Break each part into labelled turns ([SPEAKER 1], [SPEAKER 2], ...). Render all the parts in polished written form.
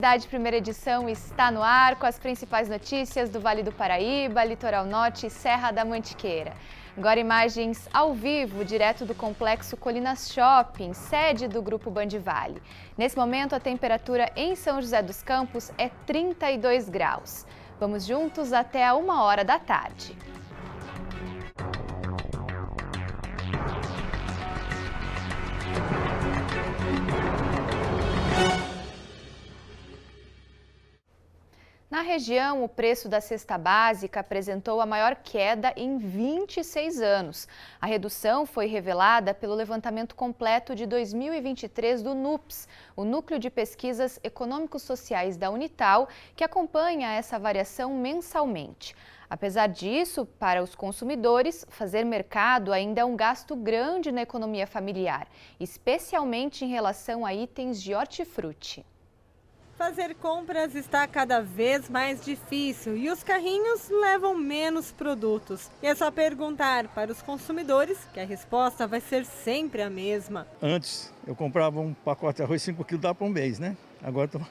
[SPEAKER 1] Cidade Primeira Edição está no ar com as principais notícias do Vale do Paraíba, Litoral Norte e Serra da Mantiqueira. Agora imagens ao vivo, direto do Complexo Colinas Shopping, sede do Grupo Bandivale. Nesse momento, a temperatura em São José dos Campos é 32 graus. Vamos juntos até a 1h da tarde. Na região, o preço da cesta básica apresentou a maior queda em 26 anos. A redução foi revelada pelo levantamento completo de 2023 do NUPS, o Núcleo de Pesquisas Econômico-Sociais da Unital, que acompanha essa variação mensalmente. Apesar disso, para os consumidores, fazer mercado ainda é um gasto grande na economia familiar, especialmente em relação a itens de hortifruti.
[SPEAKER 2] Fazer compras está cada vez mais difícil e os carrinhos levam menos produtos. E é só perguntar para os consumidores que a resposta vai ser sempre a mesma.
[SPEAKER 3] Antes eu comprava um pacote de arroz 5 quilos, dá para um mês, né? Agora estou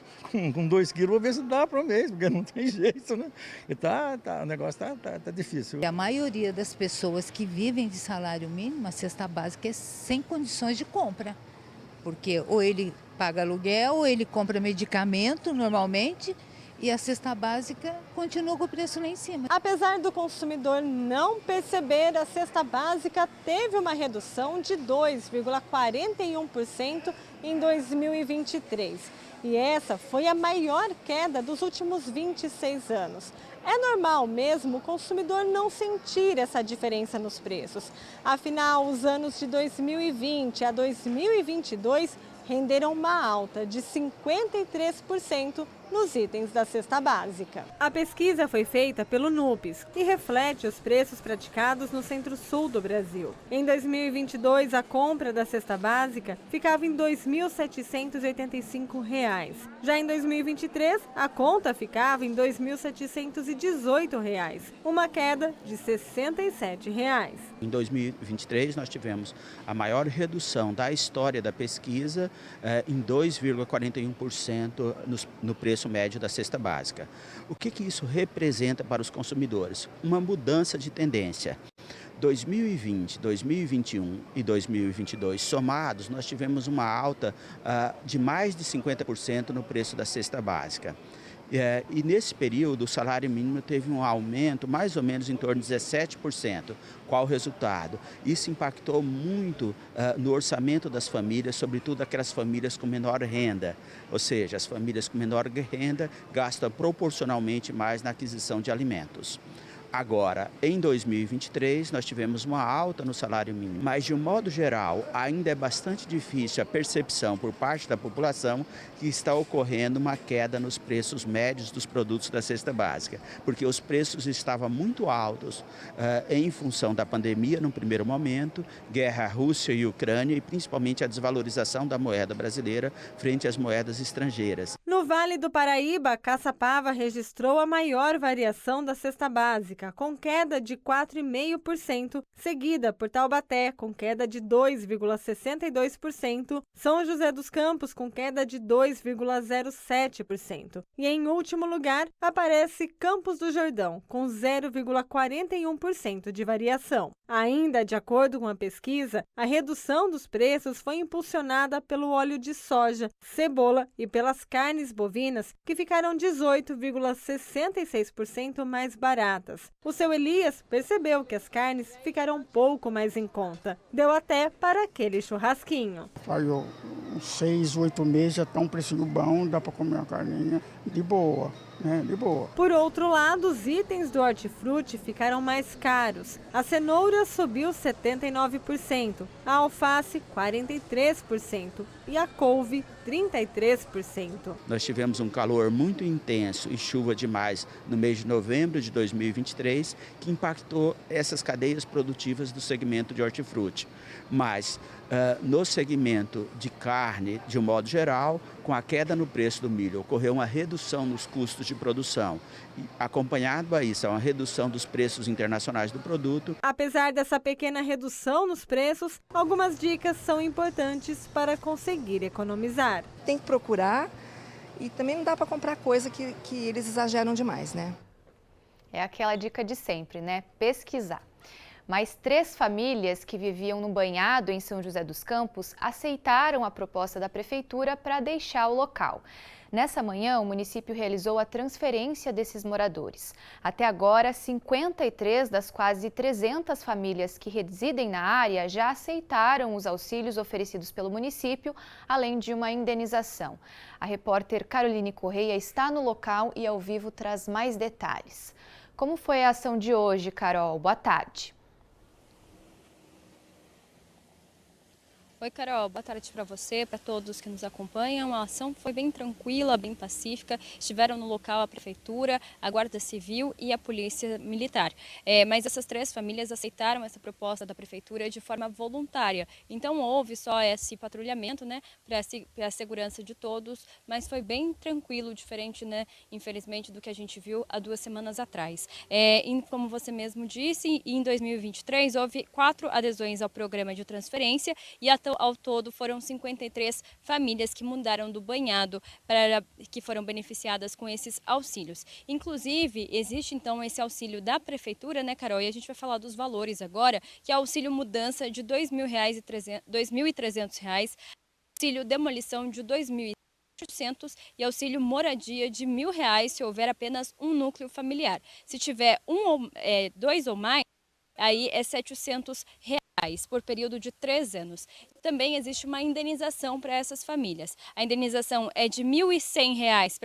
[SPEAKER 3] com 2 quilos, vou ver se dá para um mês, porque não tem jeito, né? E o negócio tá difícil.
[SPEAKER 4] A maioria das pessoas que vivem de salário mínimo, a cesta básica é sem condições de compra. Porque ou ele paga aluguel, ou ele compra medicamento normalmente e a cesta básica continua com o preço lá em cima.
[SPEAKER 2] Apesar do consumidor não perceber, a cesta básica teve uma redução de 2,41% em 2023. E essa foi a maior queda dos últimos 26 anos. É normal mesmo o consumidor não sentir essa diferença nos preços. Afinal, os anos de 2020 a 2022 renderam uma alta de 53% nos itens da cesta básica. A pesquisa foi feita pelo NUPS e reflete os preços praticados no centro-sul do Brasil. Em 2022, a compra da cesta básica ficava em R$ 2.785. Já em 2023, a conta ficava em R$ 2.718, uma queda de R$ 67.
[SPEAKER 5] Em 2023, nós tivemos a maior redução da história da pesquisa em 2,41% no preço médio da cesta básica. O que isso representa para os consumidores? Uma mudança de tendência. 2020, 2021 e 2022 somados, nós tivemos uma alta de mais de 50% no preço da cesta básica. E nesse período, o salário mínimo teve um aumento mais ou menos em torno de 17%. Qual o resultado? Isso impactou muito no orçamento das famílias, sobretudo aquelas famílias com menor renda. Ou seja, as famílias com menor renda gastam proporcionalmente mais na aquisição de alimentos. Agora, em 2023, nós tivemos uma alta no salário mínimo, mas de um modo geral, ainda é bastante difícil a percepção por parte da população que está ocorrendo uma queda nos preços médios dos produtos da cesta básica, porque os preços estavam muito altos em função da pandemia no primeiro momento, guerra Rússia e Ucrânia e principalmente a desvalorização da moeda brasileira frente às moedas estrangeiras.
[SPEAKER 2] No Vale do Paraíba, Caçapava registrou a maior variação da cesta básica, com queda de 4,5%, seguida por Taubaté, com queda de 2,62%, São José dos Campos, com queda de 2,07%. E em último lugar, aparece Campos do Jordão, com 0,41% de variação. Ainda de acordo com a pesquisa, a redução dos preços foi impulsionada pelo óleo de soja, cebola e pelas carnes bovinas, que ficaram 18,66% mais baratas. O seu Elias percebeu que as carnes ficaram um pouco mais em conta. Deu até para aquele churrasquinho.
[SPEAKER 6] Faz uns 6, 8 meses, já está um precinho bom, dá para comer uma carninha de boa. De boa.
[SPEAKER 2] Por outro lado, os itens do hortifruti ficaram mais caros. A cenoura subiu 79%, a alface 43% e a couve 33%.
[SPEAKER 5] Nós tivemos um calor muito intenso e chuva demais no mês de novembro de 2023, que impactou essas cadeias produtivas do segmento de hortifruti. Mas no segmento de carne, de um modo geral, com a queda no preço do milho, ocorreu uma redução nos custos de produção. E, acompanhado a isso, uma redução dos preços internacionais do produto.
[SPEAKER 2] Apesar dessa pequena redução nos preços, algumas dicas são importantes para conseguir economizar.
[SPEAKER 7] Tem que procurar E também não dá para comprar coisa que eles exageram demais, né?
[SPEAKER 1] É aquela dica de sempre, né? Pesquisar. Mas 3 famílias que viviam no banhado em São José dos Campos aceitaram a proposta da prefeitura para deixar o local. Nessa manhã, o município realizou a transferência desses moradores. Até agora, 53 das quase 300 famílias que residem na área já aceitaram os auxílios oferecidos pelo município, além de uma indenização. A repórter Caroline Correia está no local e ao vivo traz mais detalhes. Como foi a ação de hoje, Carol? Boa tarde.
[SPEAKER 8] Oi, Carol, boa tarde para você, para todos que nos acompanham. A ação foi bem tranquila, bem pacífica. Estiveram no local a Prefeitura, a Guarda Civil e a Polícia Militar. Mas essas 3 famílias aceitaram essa proposta da Prefeitura de forma voluntária. Então houve só esse patrulhamento, né, para a segurança de todos, mas foi bem tranquilo, diferente, né, infelizmente, do que a gente viu há 2 semanas atrás. Como você mesmo disse, em 2023 houve 4 adesões ao programa de transferência e ao todo foram 53 famílias que mudaram do banhado que foram beneficiadas com esses auxílios. Inclusive, existe então esse auxílio da Prefeitura, né, Carol? E a gente vai falar dos valores agora, que é auxílio mudança de R$ 2.300, auxílio demolição de R$ 2.800 e auxílio moradia de R$ 1.000 se houver apenas um núcleo familiar. Se tiver 2 ou mais, aí é R$ 700 por período de 3 anos. Também existe uma indenização para essas famílias. A indenização é de R$ 1.100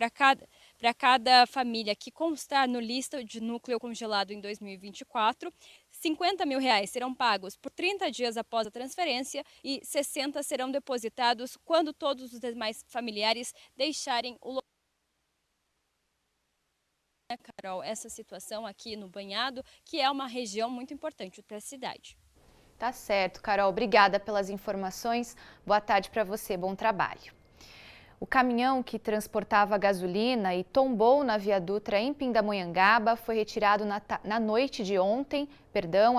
[SPEAKER 8] para cada família que constar no lista de núcleo congelado em 2024. R$ 50 mil serão pagos por 30 dias após a transferência e 60 serão depositados quando todos os demais familiares deixarem o local. Carol, essa situação aqui no banhado, que é uma região muito importante para a cidade.
[SPEAKER 1] Tá certo, Carol. Obrigada pelas informações. Boa tarde para você, bom trabalho. O caminhão que transportava gasolina e tombou na Via Dutra em Pindamonhangaba foi retirado na noite de ontem,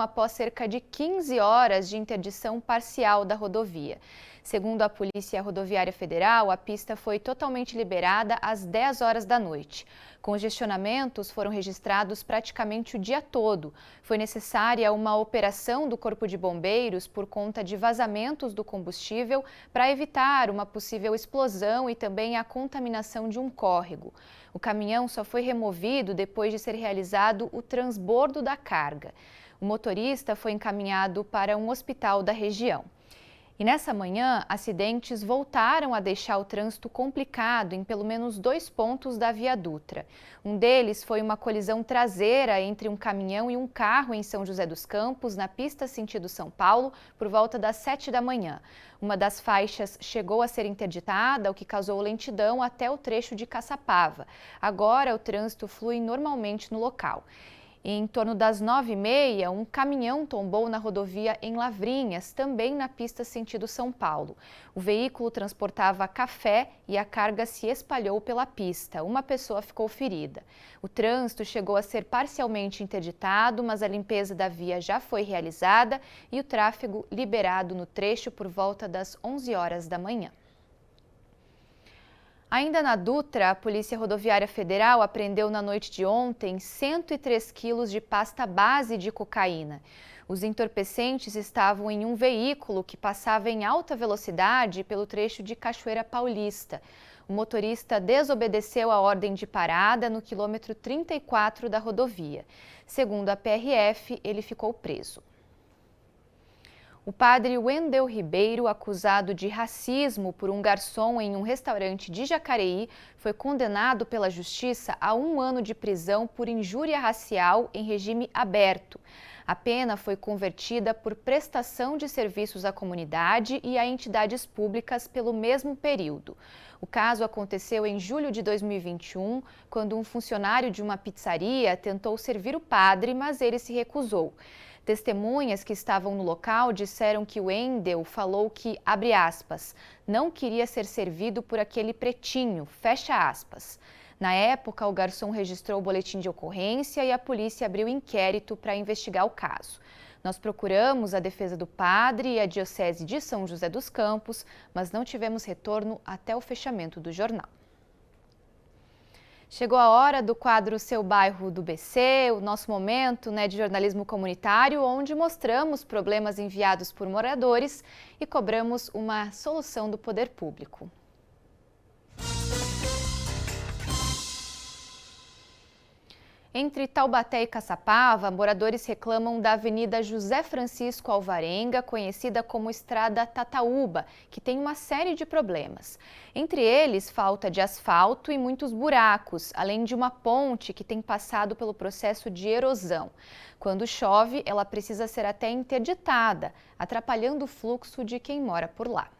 [SPEAKER 1] após cerca de 15 horas de interdição parcial da rodovia. Segundo a Polícia Rodoviária Federal, a pista foi totalmente liberada às 10 horas da noite. Congestionamentos foram registrados praticamente o dia todo. Foi necessária uma operação do Corpo de Bombeiros por conta de vazamentos do combustível para evitar uma possível explosão e também a contaminação de um córrego. O caminhão só foi removido depois de ser realizado o transbordo da carga. O motorista foi encaminhado para um hospital da região. E nessa manhã, acidentes voltaram a deixar o trânsito complicado em pelo menos 2 pontos da Via Dutra. Um deles foi uma colisão traseira entre um caminhão e um carro em São José dos Campos, na pista sentido São Paulo, por volta das 7 da manhã. Uma das faixas chegou a ser interditada, o que causou lentidão até o trecho de Caçapava. Agora, o trânsito flui normalmente no local. Em torno das 9h30, um caminhão tombou na rodovia em Lavrinhas, também na pista sentido São Paulo. O veículo transportava café e a carga se espalhou pela pista. Uma pessoa ficou ferida. O trânsito chegou a ser parcialmente interditado, mas a limpeza da via já foi realizada e o tráfego liberado no trecho por volta das 11 horas da manhã. Ainda na Dutra, a Polícia Rodoviária Federal apreendeu na noite de ontem 103 quilos de pasta base de cocaína. Os entorpecentes estavam em um veículo que passava em alta velocidade pelo trecho de Cachoeira Paulista. O motorista desobedeceu a ordem de parada no quilômetro 34 da rodovia. Segundo a PRF, ele ficou preso. O padre Wendel Ribeiro, acusado de racismo por um garçom em um restaurante de Jacareí, foi condenado pela Justiça a 1 ano de prisão por injúria racial em regime aberto. A pena foi convertida por prestação de serviços à comunidade e a entidades públicas pelo mesmo período. O caso aconteceu em julho de 2021, quando um funcionário de uma pizzaria tentou servir o padre, mas ele se recusou. Testemunhas que estavam no local disseram que o Wendel falou que, abre aspas, não queria ser servido por aquele pretinho, fecha aspas. Na época, o garçom registrou o boletim de ocorrência e a polícia abriu inquérito para investigar o caso. Nós procuramos a defesa do padre e a Diocese de São José dos Campos, mas não tivemos retorno até o fechamento do jornal. Chegou a hora do quadro Seu Bairro do BC, o nosso momento, de jornalismo comunitário, onde mostramos problemas enviados por moradores e cobramos uma solução do poder público. Entre Taubaté e Caçapava, moradores reclamam da Avenida José Francisco Alvarenga, conhecida como Estrada Tataúba, que tem uma série de problemas. Entre eles, falta de asfalto e muitos buracos, além de uma ponte que tem passado pelo processo de erosão. Quando chove, ela precisa ser até interditada, atrapalhando o fluxo de quem mora por lá.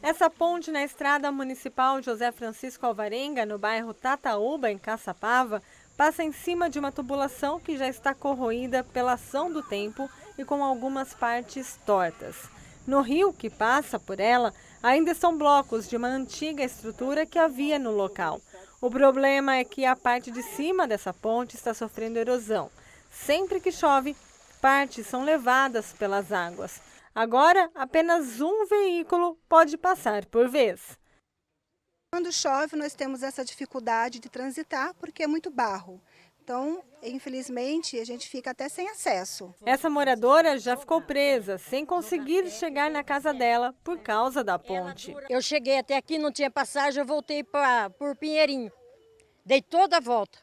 [SPEAKER 2] Essa ponte na Estrada Municipal José Francisco Alvarenga, no bairro Tataúba, em Caçapava, passa em cima de uma tubulação que já está corroída pela ação do tempo e com algumas partes tortas. No rio que passa por ela, ainda estão blocos de uma antiga estrutura que havia no local. O problema é que a parte de cima dessa ponte está sofrendo erosão. Sempre que chove, partes são levadas pelas águas. Agora, apenas um veículo pode passar por vez.
[SPEAKER 7] Quando chove, nós temos essa dificuldade de transitar porque é muito barro. Então, infelizmente, a gente fica até sem acesso.
[SPEAKER 2] Essa moradora já ficou presa, sem conseguir chegar na casa dela por causa da ponte.
[SPEAKER 9] Eu cheguei até aqui, não tinha passagem, eu voltei por Pinheirinho. Dei toda a volta.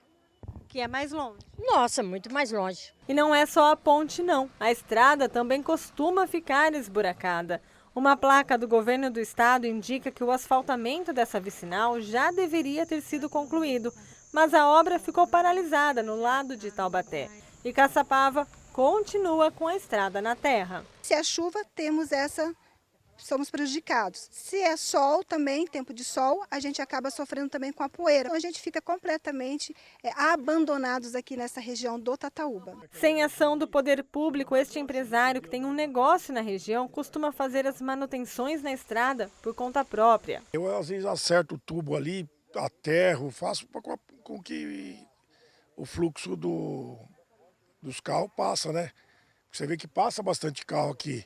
[SPEAKER 2] Que é mais longe.
[SPEAKER 9] Nossa, muito mais longe.
[SPEAKER 2] E não é só a ponte, não. A estrada também costuma ficar esburacada. Uma placa do governo do estado indica que o asfaltamento dessa vicinal já deveria ter sido concluído, mas a obra ficou paralisada no lado de Taubaté. E Caçapava continua com a estrada na terra.
[SPEAKER 7] Se é chuva, somos prejudicados. Se é sol também, tempo de sol, a gente acaba sofrendo também com a poeira. Então a gente fica completamente abandonados aqui nessa região do Tataúba.
[SPEAKER 2] Sem ação do poder público, este empresário que tem um negócio na região costuma fazer as manutenções na estrada por conta própria.
[SPEAKER 10] Eu às vezes acerto o tubo ali, aterro, faço com que o fluxo dos carros passa, né? Você vê que passa bastante carro aqui.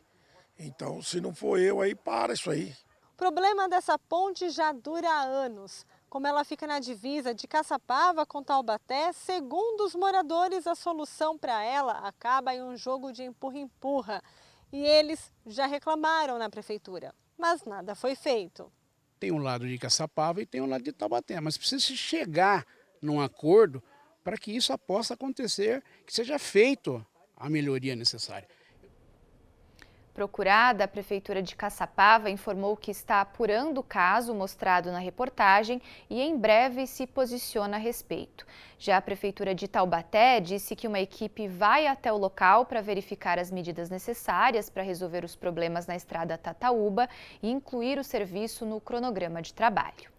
[SPEAKER 10] Então, se não for eu, aí para isso aí.
[SPEAKER 2] O problema dessa ponte já dura há anos. Como ela fica na divisa de Caçapava com Taubaté, segundo os moradores, a solução para ela acaba em um jogo de empurra-empurra. E eles já reclamaram na prefeitura, mas nada foi feito.
[SPEAKER 11] Tem um lado de Caçapava e tem um lado de Taubaté, mas precisa se chegar num acordo para que isso possa acontecer, que seja feito a melhoria necessária.
[SPEAKER 1] Procurada, a Prefeitura de Caçapava informou que está apurando o caso mostrado na reportagem e em breve se posiciona a respeito. Já a Prefeitura de Taubaté disse que uma equipe vai até o local para verificar as medidas necessárias para resolver os problemas na estrada Tataúba e incluir o serviço no cronograma de trabalho.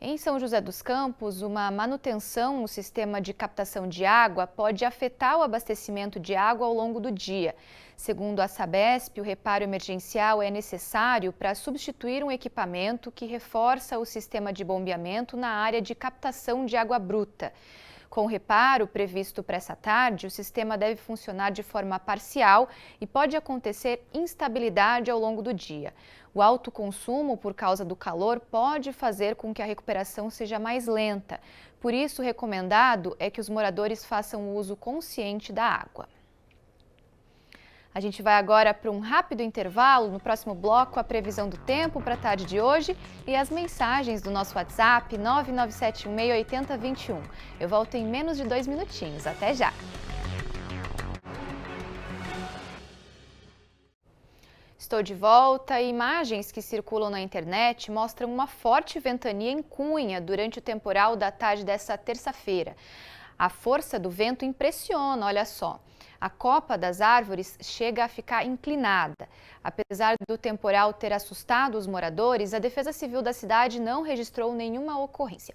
[SPEAKER 1] Em São José dos Campos, uma manutenção no sistema de captação de água pode afetar o abastecimento de água ao longo do dia. Segundo a Sabesp, o reparo emergencial é necessário para substituir um equipamento que reforça o sistema de bombeamento na área de captação de água bruta. Com o reparo previsto para essa tarde, o sistema deve funcionar de forma parcial e pode acontecer instabilidade ao longo do dia. O alto consumo por causa do calor pode fazer com que a recuperação seja mais lenta. Por isso, o recomendado é que os moradores façam uso consciente da água. A gente vai agora para um rápido intervalo. No próximo bloco, a previsão do tempo para a tarde de hoje e as mensagens do nosso WhatsApp 997168021. Eu volto em menos de 2 minutinhos. Até já! Estou de volta e imagens que circulam na internet mostram uma forte ventania em Cunha durante o temporal da tarde dessa terça-feira. A força do vento impressiona, olha só. A copa das árvores chega a ficar inclinada. Apesar do temporal ter assustado os moradores, a Defesa Civil da cidade não registrou nenhuma ocorrência.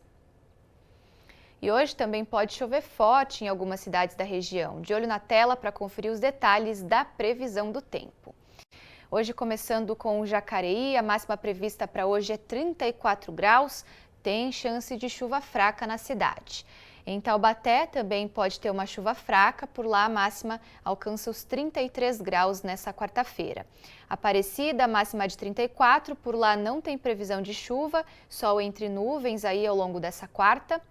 [SPEAKER 1] E hoje também pode chover forte em algumas cidades da região. De olho na tela para conferir os detalhes da previsão do tempo. Hoje, começando com o Jacareí, a máxima prevista para hoje é 34 graus, tem chance de chuva fraca na cidade. Em Taubaté também pode ter uma chuva fraca, por lá a máxima alcança os 33 graus nessa quarta-feira. Aparecida, máxima de 34, por lá não tem previsão de chuva, sol entre nuvens aí ao longo dessa quarta.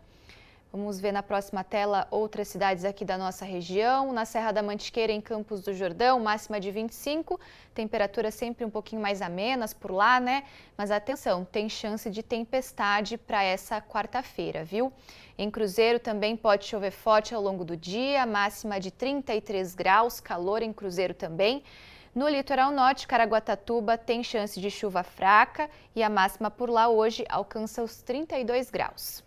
[SPEAKER 1] Vamos ver na próxima tela outras cidades aqui da nossa região. Na Serra da Mantiqueira, em Campos do Jordão, máxima de 25, temperatura sempre um pouquinho mais amenas por lá, né? Mas atenção, tem chance de tempestade para essa quarta-feira, viu? Em Cruzeiro também pode chover forte ao longo do dia, máxima de 33 graus, calor em Cruzeiro também. No litoral norte, Caraguatatuba tem chance de chuva fraca e a máxima por lá hoje alcança os 32 graus.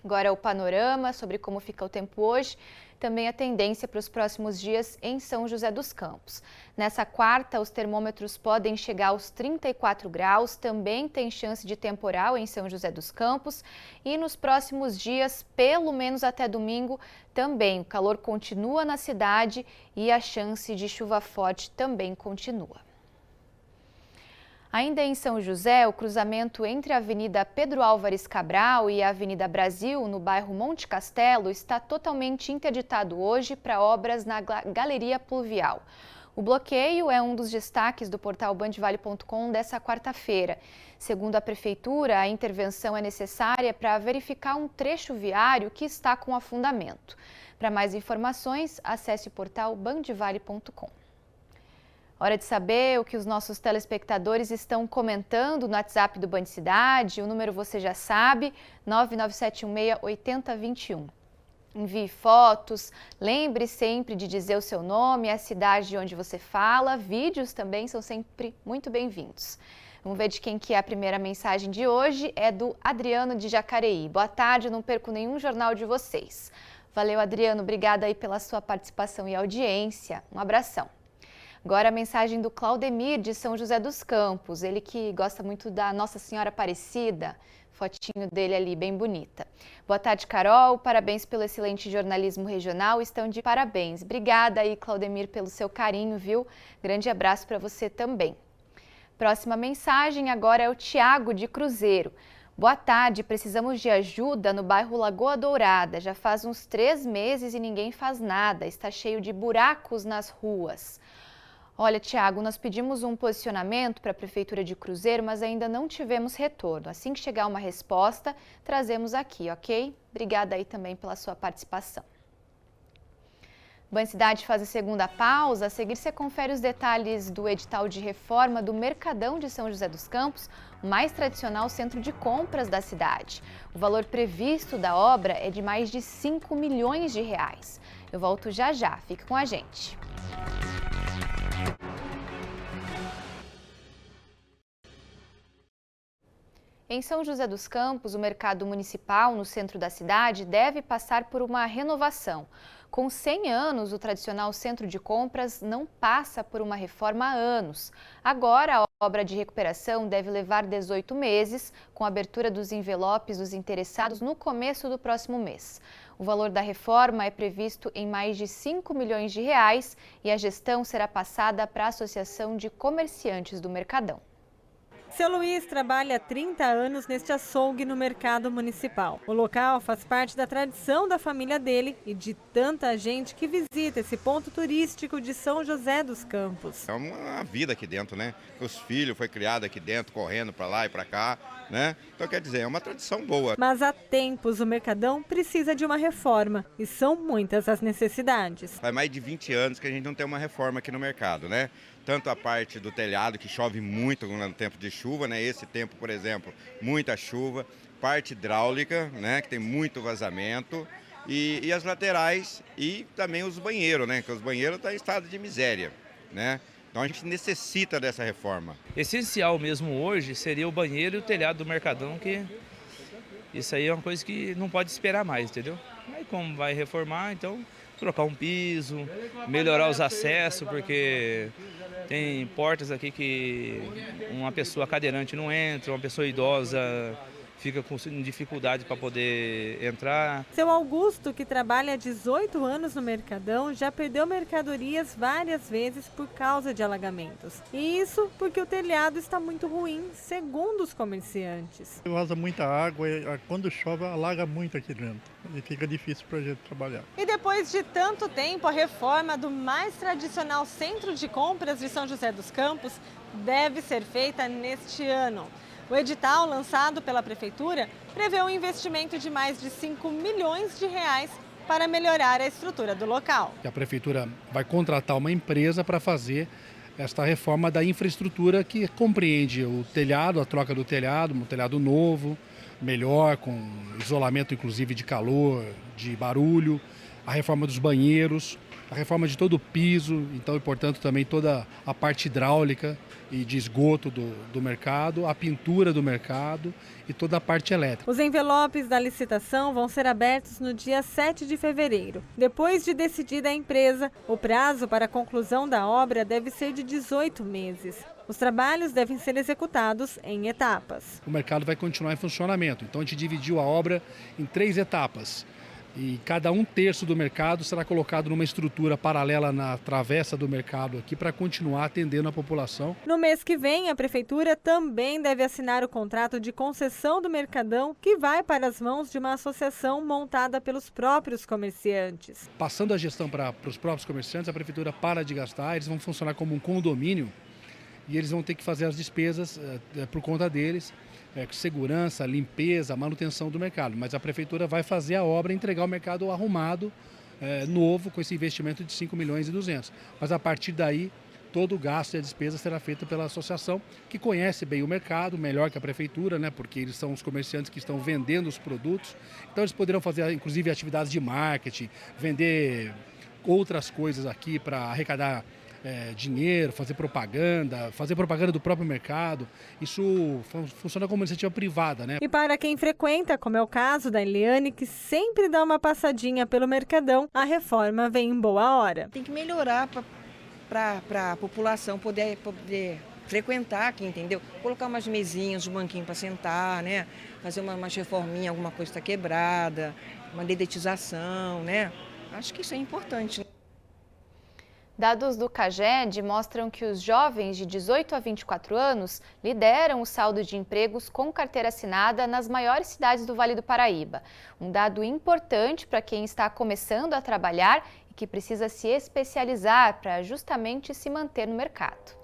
[SPEAKER 1] Agora o panorama sobre como fica o tempo hoje, também a tendência para os próximos dias em São José dos Campos. Nessa quarta, os termômetros podem chegar aos 34 graus, também tem chance de temporal em São José dos Campos. E nos próximos dias, pelo menos até domingo, também o calor continua na cidade e a chance de chuva forte também continua. Ainda em São José, o cruzamento entre a Avenida Pedro Álvares Cabral e a Avenida Brasil, no bairro Monte Castelo, está totalmente interditado hoje para obras na Galeria Pluvial. O bloqueio é um dos destaques do portal bandvale.com dessa quarta-feira. Segundo a Prefeitura, a intervenção é necessária para verificar um trecho viário que está com afundamento. Para mais informações, acesse o portal bandvale.com. Hora de saber o que os nossos telespectadores estão comentando no WhatsApp do Band Cidade. O número você já sabe, 997168021. Envie fotos, lembre sempre de dizer o seu nome, a cidade de onde você fala. Vídeos também são sempre muito bem-vindos. Vamos ver de quem que é a primeira mensagem de hoje. É do Adriano de Jacareí. Boa tarde, não perco nenhum jornal de vocês. Valeu, Adriano. Obrigada aí pela sua participação e audiência. Um abração. Agora a mensagem do Claudemir, de São José dos Campos, ele que gosta muito da Nossa Senhora Aparecida, fotinho dele ali, bem bonita. Boa tarde, Carol, parabéns pelo excelente jornalismo regional, estão de parabéns. Obrigada aí, Claudemir, pelo seu carinho, viu? Grande abraço para você também. Próxima mensagem agora é o Tiago, de Cruzeiro. Boa tarde, precisamos de ajuda no bairro Lagoa Dourada. Já faz uns 3 meses e ninguém faz nada, está cheio de buracos nas ruas. Olha, Tiago, nós pedimos um posicionamento para a Prefeitura de Cruzeiro, mas ainda não tivemos retorno. Assim que chegar uma resposta, trazemos aqui, ok? Obrigada aí também pela sua participação. Band Cidade faz a segunda pausa. A seguir, você confere os detalhes do edital de reforma do Mercadão de São José dos Campos, o mais tradicional centro de compras da cidade. O valor previsto da obra é de mais de 5 milhões de reais. Eu volto já já, fique com a gente. Em São José dos Campos, o mercado municipal no centro da cidade deve passar por uma renovação. Com 100 anos, o tradicional centro de compras não passa por uma reforma há anos. Agora, a obra de recuperação deve levar 18 meses, com a abertura dos envelopes dos interessados no começo do próximo mês. O valor da reforma é previsto em mais de 5 milhões de reais e a gestão será passada para a Associação de Comerciantes do Mercadão.
[SPEAKER 2] Seu Luiz trabalha há 30 anos neste açougue no mercado municipal. O local faz parte da tradição da família dele e de tanta gente que visita esse ponto turístico de São José dos Campos.
[SPEAKER 12] É uma vida aqui dentro, né? Os filhos foi criado aqui dentro, correndo para lá e para cá, né? Então, quer dizer, é uma tradição boa.
[SPEAKER 2] Mas há tempos o Mercadão precisa de uma reforma e são muitas as necessidades.
[SPEAKER 12] Faz mais de 20 anos que a gente não tem uma reforma aqui no mercado, né? Tanto a parte do telhado, que chove muito no tempo de chuva, né? Esse tempo, por exemplo, muita chuva. Parte hidráulica, né? Que tem muito vazamento. E as laterais e também os banheiros, né? Que os banheiros estão em estado de miséria, né? Então a gente necessita dessa reforma.
[SPEAKER 13] Essencial mesmo hoje seria o banheiro e o telhado do Mercadão, que isso aí é uma coisa que não pode esperar mais, entendeu? Aí como vai reformar, então trocar um piso, melhorar os acessos, porque tem portas aqui que uma pessoa cadeirante não entra, uma pessoa idosa fica com dificuldade para poder entrar.
[SPEAKER 2] Seu Augusto, que trabalha há 18 anos no Mercadão, já perdeu mercadorias várias vezes por causa de alagamentos. E isso porque o telhado está muito ruim, segundo os comerciantes.
[SPEAKER 14] Vaza muita água e quando chove alaga muito aqui dentro e fica difícil para a gente trabalhar.
[SPEAKER 2] E depois de tanto tempo, a reforma do mais tradicional centro de compras de São José dos Campos deve ser feita neste ano. O edital lançado pela Prefeitura prevê um investimento de mais de 5 milhões de reais para melhorar a estrutura do local.
[SPEAKER 15] A Prefeitura vai contratar uma empresa para fazer esta reforma da infraestrutura que compreende o telhado, a troca do telhado, um telhado novo, melhor, com isolamento inclusive de calor, de barulho, a reforma dos banheiros, a reforma de todo o piso, então e portanto também toda a parte hidráulica e de esgoto do mercado, a pintura do mercado e toda a parte elétrica.
[SPEAKER 2] Os envelopes da licitação vão ser abertos no dia 7 de fevereiro. Depois de decidida a empresa, o prazo para a conclusão da obra deve ser de 18 meses. Os trabalhos devem ser executados em etapas.
[SPEAKER 15] O mercado vai continuar em funcionamento, então a gente dividiu a obra em 3 etapas. E cada 1/3 do mercado será colocado numa estrutura paralela na travessa do mercado aqui para continuar atendendo a população.
[SPEAKER 2] No mês que vem, a Prefeitura também deve assinar o contrato de concessão do Mercadão, que vai para as mãos de uma associação montada pelos próprios comerciantes.
[SPEAKER 15] Passando a gestão para os próprios comerciantes, a Prefeitura para de gastar, eles vão funcionar como um condomínio e eles vão ter que fazer as despesas por conta deles. Segurança, limpeza, manutenção do mercado. Mas a Prefeitura vai fazer a obra e entregar o mercado arrumado, novo, com esse investimento de 5 milhões e 200. Mas a partir daí, todo o gasto e a despesa será feita pela associação, que conhece bem o mercado, melhor que a Prefeitura, né, porque eles são os comerciantes que estão vendendo os produtos. Então eles poderão fazer, inclusive, atividades de marketing, vender outras coisas aqui para arrecadar dinheiro, fazer propaganda do próprio mercado. Isso funciona como iniciativa privada, né?
[SPEAKER 2] E para quem frequenta, como é o caso da Eliane, que sempre dá uma passadinha pelo Mercadão, a reforma vem em boa hora.
[SPEAKER 16] Tem que melhorar para a população poder frequentar aqui, entendeu? Colocar umas mesinhas, um banquinho para sentar, né? Fazer uma reforminha, alguma coisa está quebrada, uma dedetização, né? Acho que isso é importante.
[SPEAKER 1] Dados do CAGED mostram que os jovens de 18 a 24 anos lideram o saldo de empregos com carteira assinada nas maiores cidades do Vale do Paraíba. Um dado importante para quem está começando a trabalhar e que precisa se especializar para justamente se manter no mercado.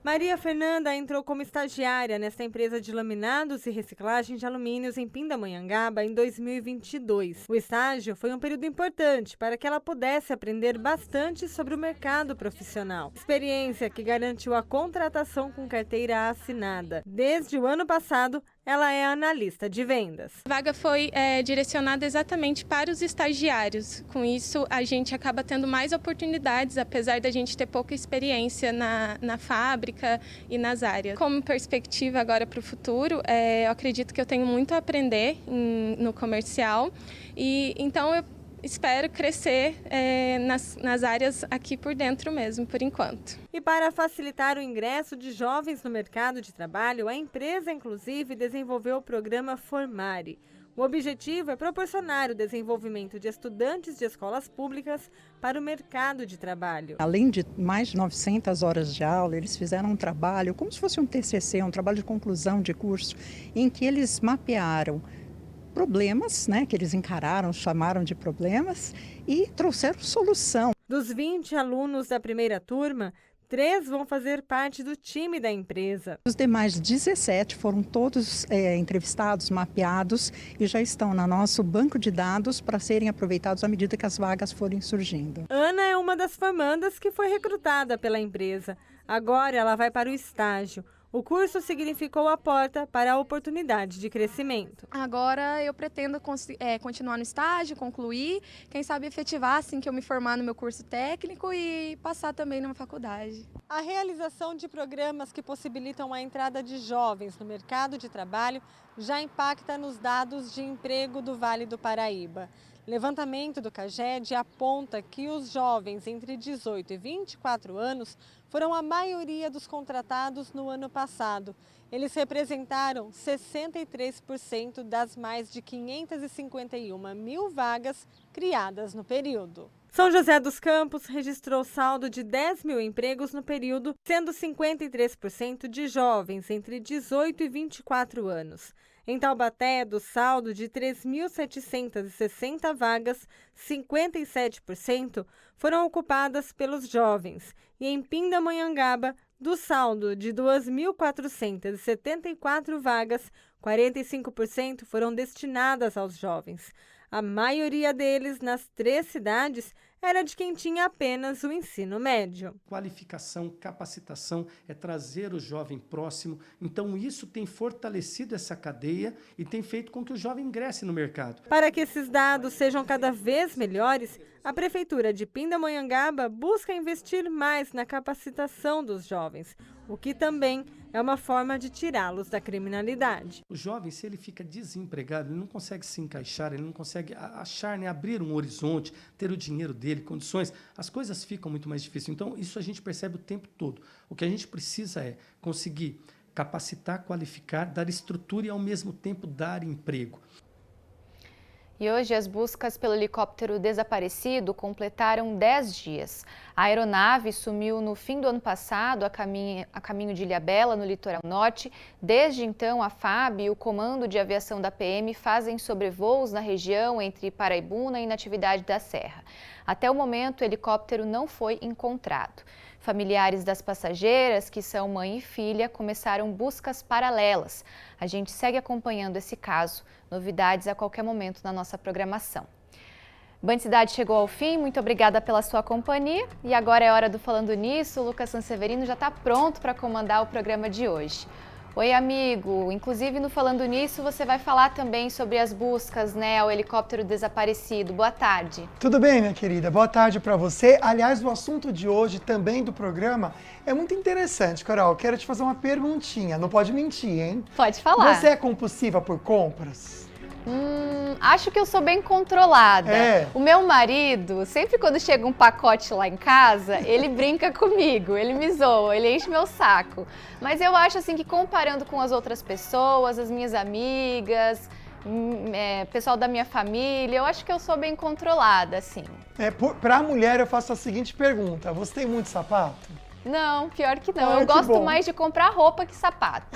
[SPEAKER 2] Maria Fernanda entrou como estagiária nesta empresa de laminados e reciclagem de alumínios em Pindamonhangaba em 2022. O estágio foi um período importante para que ela pudesse aprender bastante sobre o mercado profissional. Experiência que garantiu a contratação com carteira assinada. Desde o ano passado, ela é analista de vendas.
[SPEAKER 17] A vaga foi direcionada exatamente para os estagiários. Com isso, a gente acaba tendo mais oportunidades, apesar da gente ter pouca experiência na fábrica e nas áreas. Como perspectiva agora para o futuro, eu acredito que eu tenho muito a aprender no comercial e então eu espero crescer nas áreas aqui por dentro mesmo, por enquanto.
[SPEAKER 2] E para facilitar o ingresso de jovens no mercado de trabalho, a empresa, inclusive, desenvolveu o programa Formare. O objetivo é proporcionar o desenvolvimento de estudantes de escolas públicas para o mercado de trabalho.
[SPEAKER 18] Além de mais de 900 horas de aula, eles fizeram um trabalho, como se fosse um TCC, um trabalho de conclusão de curso, em que eles mapearam problemas, né, que eles encararam, chamaram de problemas e trouxeram solução.
[SPEAKER 2] Dos 20 alunos da primeira turma, 3 vão fazer parte do time da empresa.
[SPEAKER 18] Os demais 17 foram todos entrevistados, mapeados e já estão no nosso banco de dados para serem aproveitados à medida que as vagas forem surgindo.
[SPEAKER 2] Ana é uma das formandas que foi recrutada pela empresa. Agora ela vai para o estágio. O curso significou a porta para a oportunidade de crescimento.
[SPEAKER 19] Agora eu pretendo continuar no estágio, concluir, quem sabe efetivar assim que eu me formar no meu curso técnico e passar também numa faculdade.
[SPEAKER 2] A realização de programas que possibilitam a entrada de jovens no mercado de trabalho já impacta nos dados de emprego do Vale do Paraíba. Levantamento do CAGED aponta que os jovens entre 18 e 24 anos foram a maioria dos contratados no ano passado. Eles representaram 63% das mais de 551 mil vagas criadas no período. São José dos Campos registrou saldo de 10 mil empregos no período, sendo 53% de jovens entre 18 e 24 anos. Em Taubaté, do saldo de 3.760 vagas, 57% foram ocupadas pelos jovens. E em Pindamonhangaba, do saldo de 2.474 vagas, 45% foram destinadas aos jovens. A maioria deles, nas 3 cidades, era de quem tinha apenas o ensino médio.
[SPEAKER 20] Qualificação, capacitação é trazer o jovem próximo. Então, isso tem fortalecido essa cadeia e tem feito com que o jovem ingresse no mercado.
[SPEAKER 2] Para que esses dados sejam cada vez melhores, a Prefeitura de Pindamonhangaba busca investir mais na capacitação dos jovens, o que também é uma forma de tirá-los da criminalidade.
[SPEAKER 20] O jovem, se ele fica desempregado, ele não consegue se encaixar, ele não consegue achar, abrir um horizonte, ter o dinheiro dele, condições, as coisas ficam muito mais difíceis. Então, isso a gente percebe o tempo todo. O que a gente precisa é conseguir capacitar, qualificar, dar estrutura e, ao mesmo tempo, dar emprego.
[SPEAKER 1] E hoje as buscas pelo helicóptero desaparecido completaram 10 dias. A aeronave sumiu no fim do ano passado a caminho de Ilhabela, no litoral norte. Desde então, a FAB e o Comando de Aviação da PM fazem sobrevoos na região entre Paraibuna e Natividade da Serra. Até o momento, o helicóptero não foi encontrado. Familiares das passageiras, que são mãe e filha, começaram buscas paralelas. A gente segue acompanhando esse caso. Novidades a qualquer momento na nossa programação. Band Cidade chegou ao fim, muito obrigada pela sua companhia. E agora é hora do Falando Nisso. O Lucas Sanseverino já está pronto para comandar o programa de hoje. Oi, amigo. Inclusive, no Falando Nisso, você vai falar também sobre as buscas, ao helicóptero desaparecido. Boa tarde.
[SPEAKER 21] Tudo bem, minha querida? Boa tarde para você. Aliás, o assunto de hoje, também do programa, é muito interessante, Carol. Quero te fazer uma perguntinha. Não pode mentir, hein?
[SPEAKER 1] Pode falar.
[SPEAKER 21] Você é compulsiva por compras?
[SPEAKER 1] Acho que eu sou bem controlada. O meu marido, sempre quando chega um pacote lá em casa, ele brinca comigo, ele me zoa, ele enche meu saco. Mas eu acho assim que comparando com as outras pessoas, as minhas amigas, pessoal da minha família, eu acho que eu sou bem controlada, assim.
[SPEAKER 21] Pra mulher eu faço a seguinte pergunta, você tem muito sapato?
[SPEAKER 1] Não, pior que não. Eu gosto mais de comprar roupa que sapato.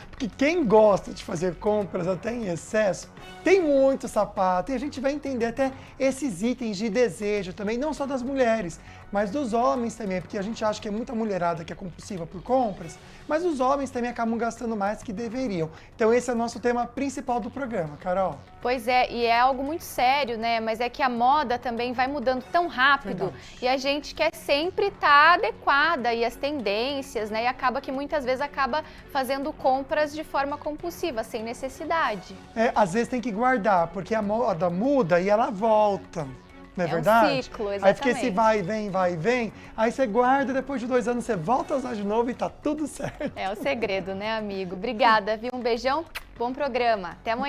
[SPEAKER 21] Porque quem gosta de fazer compras até em excesso, tem muito sapato. E a gente vai entender até esses itens de desejo também, não só das mulheres, mas dos homens também. Porque a gente acha que é muita mulherada que é compulsiva por compras, mas os homens também acabam gastando mais que deveriam. Então esse é o nosso tema principal do programa, Carol.
[SPEAKER 1] Pois é, e é algo muito sério, mas é que a moda também vai mudando tão rápido.
[SPEAKER 21] Verdade.
[SPEAKER 1] E a gente quer sempre estar adequada e as tendências, e acaba que muitas vezes acaba fazendo compras de forma compulsiva, sem necessidade.
[SPEAKER 21] Às vezes tem que guardar, porque a moda muda e ela volta. Não é verdade?
[SPEAKER 1] Um ciclo, exatamente.
[SPEAKER 21] Aí fica esse vai e vem, aí você guarda, depois de 2 anos você volta a usar de novo e tá tudo certo.
[SPEAKER 1] É o segredo, amigo? Obrigada, viu? Um beijão, bom programa. Até amanhã.